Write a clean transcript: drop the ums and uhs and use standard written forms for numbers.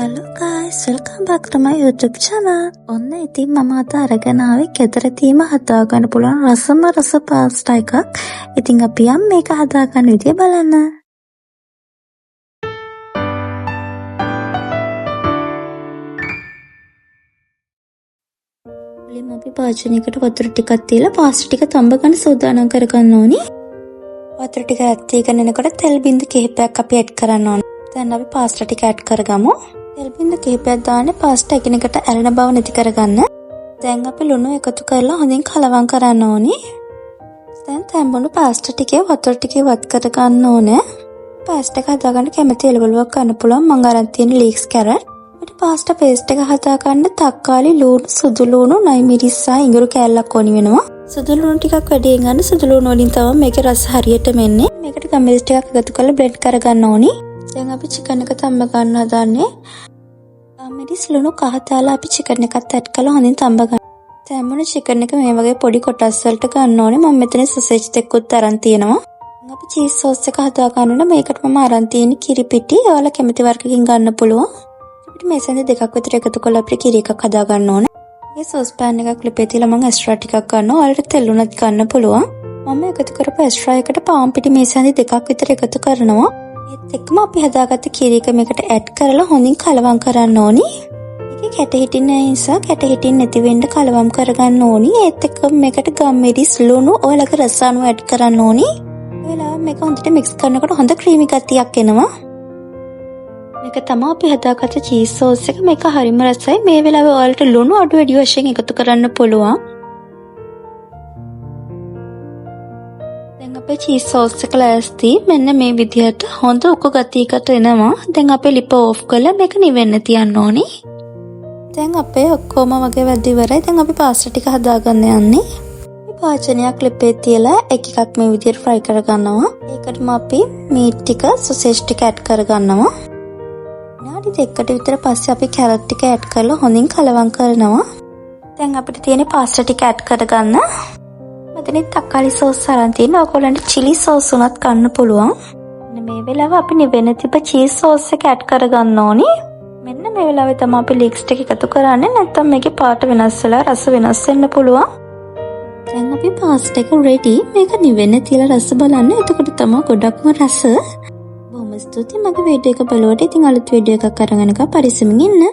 Hello guys, welcome back to my YouTube channel. ඔන්න ඉතින් මම අද අරගෙන ආවේ ගෙදරදීම හදාගන්න පුළුවන් රසම රස පාස්ටා එකක්. ඉතින් අපි යම් මේක හදාගන්න විදිය බලන්න. මුලින්ම අපි භාජනයකට වතුර ටිකක් තියලා පාස්ටා ටික තඹ ගන්න සූදානම් කරගන්න ඕනි. වතුර ටික ඇත්තිගෙන එනකොට තෙල් බින්ද කිහිපයක් අපි ඇඩ් කරන්න ඕනේ. දැන් අපි පාස්ටා ටික ඇඩ් කරගමු. තෙල් බින්ද කිහිපයක් දාන්නේ පාස්ටා එකිනෙකට ඇලෙන බව නැති කරගන්න. දැන් අපි ලුණු එකතු කරලා හොඳින් කලවම් කරන්න ඕනේ. දැන් තැඹුණු පාස්ටා ටිකේ වතුර ටිකේ වත් කරගන්න ඕනේ. පාස්ටා එක හදාගන්න කැමති එළවලුවක් ගන්න පුළුවන්. මම අරන් තියෙන ලීක්ස් කැරට්. අපිට පාස්ටා පේස්ට් එක හදාගන්න තක්කාලි, ලුණු, සුදු ලුණු, නයි මිරිස් සහ ඉඟුරු කෑල්ලක් ඕනි වෙනවා. සුදු ලුණු ටිකක් වැඩියෙන් ගන්න. සුදු ලුණු වලින් තමයි මේකේ රස හරියටම එන්නේ. මේකට ගම්මිරිස් ටිකක් එකතු කරලා බ්ලෙන්ඩ් කරගන්න ඕනි. දැන් අපි චිකන් එක තම්බ ගන්න හදන්නේ. ගම්මිරිස් ලුණු කහ දාලා අපි චිකන් එකත් ඇඩ් කරලා හොඳින් තම්බ ගන්න. තැම්බුණු චිකන් එක මේ වගේ පොඩි කොටස් වලට ගන්න ඕනේ. මම මෙතන සොසේජ් දෙකකුත් අරන් තියෙනවා. දැන් අපි චීස් සෝස් එක හදා ගන්න ඕනේ. මේකට මම අරන් තියෙන කිරි පිටි. ඔයාලා කැමති වර්ගකින් ගන්න පුළුවන්. අපිට මේ සඳ දෙකක් විතර එකතු කරලා අපිට කිරි එකක් හදා ගන්න ඕනේ. මේ සෝස් පෑන් එකක් ලිපේ තියලා මම එක්ස්ට්‍රා ටිකක් ගන්නවා. ඔයාලට තෙල් උනත් ගන්න පුළුවන්. මම එකතු කරපු එක්ස්ට්‍රා එකට පාන් පිටි මේ සඳ දෙකක් විතර එකතු කරනවා. ඒත් එක්කම අපි හදාගත්ත කිරි එක මේකට ඇඩ් කරලා හොඳින් කලවම් කරන්න ඕනි. මේකේ කැට හිටින්නේ නැහැ නිසා කැට හිටින්නේ නැති වෙන්න කලවම් කරගන්න ඕනි. ඒත් එක්කම මේකට ගම්මිරිස් ලුණු ඔයාලගේ රස අනුව ඇඩ් කරන්න ඕනි. ඔයාලා මේක හොඳට මික්ස් කරනකොට හොඳ ක්‍රීමි ගතියක් එනවා. මේක තමයි අපි හදාගත්ත චීස් සෝස් එක. මේක හරිම රසයි. මේ වෙලාවේ ඔයාලට ලුණු අඩු වැඩි වශයෙන් එකතු කරන්න පුළුවන්. දැන් අපේ චීස් සෝස් එක ලෑස්ති. මෙන්න මේ විදිහට හොඳ උකු ගතියකට එනවා. දැන් අපේ ලිප ඕෆ් කරලා මේක නිවෙන්න තියන්න ඕනි. දැන් අපේ ඔක්කොම වගේ වැඩි ඉවරයි. දැන් අපි පාස්ටා ටික හදාගන්න යන්නේ. මේ භාජනයක් ලිපේ තියලා එකක් මේ විදිහට ෆ්‍රයි කරගන්නවා. ඒකටම අපි මීට් ටික සොසේජ් ටික ඇඩ් කරගන්නවා. විනාඩි දෙකකට විතර පස්සේ අපි කැරට් ටික ඇඩ් කරලා හොඳින් කලවම් කරනවා. දැන් අපිට තියෙන පාස්ටා ටික ඇඩ් කරගන්න. මෙතන තක්කාලි සෝස් අරන් තියෙනවා. ඔයගොල්ලන්ට chili සෝස් උනත් ගන්න පුළුවන්. මෙන්න මේ වෙලාව අපි නිවෙන තිබ්බ චීස් සෝස් එක ඇඩ් කරගන්න ඕනි. මෙන්න මේ වෙලාවේ තමයි අපි ලීක්ස් ටික එකතු කරන්නේ. නැත්නම් මේකේ පාට වෙනස් වෙලා රස වෙනස් වෙන්න පුළුවන්. දැන් අපි පාස්ටා එක රෙඩි. මේක නිවෙන්න තියලා රස බලන්න. එතකොට තමයි ගොඩක්ම රස. බොහොම ස්තුතියි මගේ වීඩියෝ එක බලුවට. ඉතින් අලුත් වීඩියෝ එකක් අරගෙන පරිස්සමින් ඉන්න.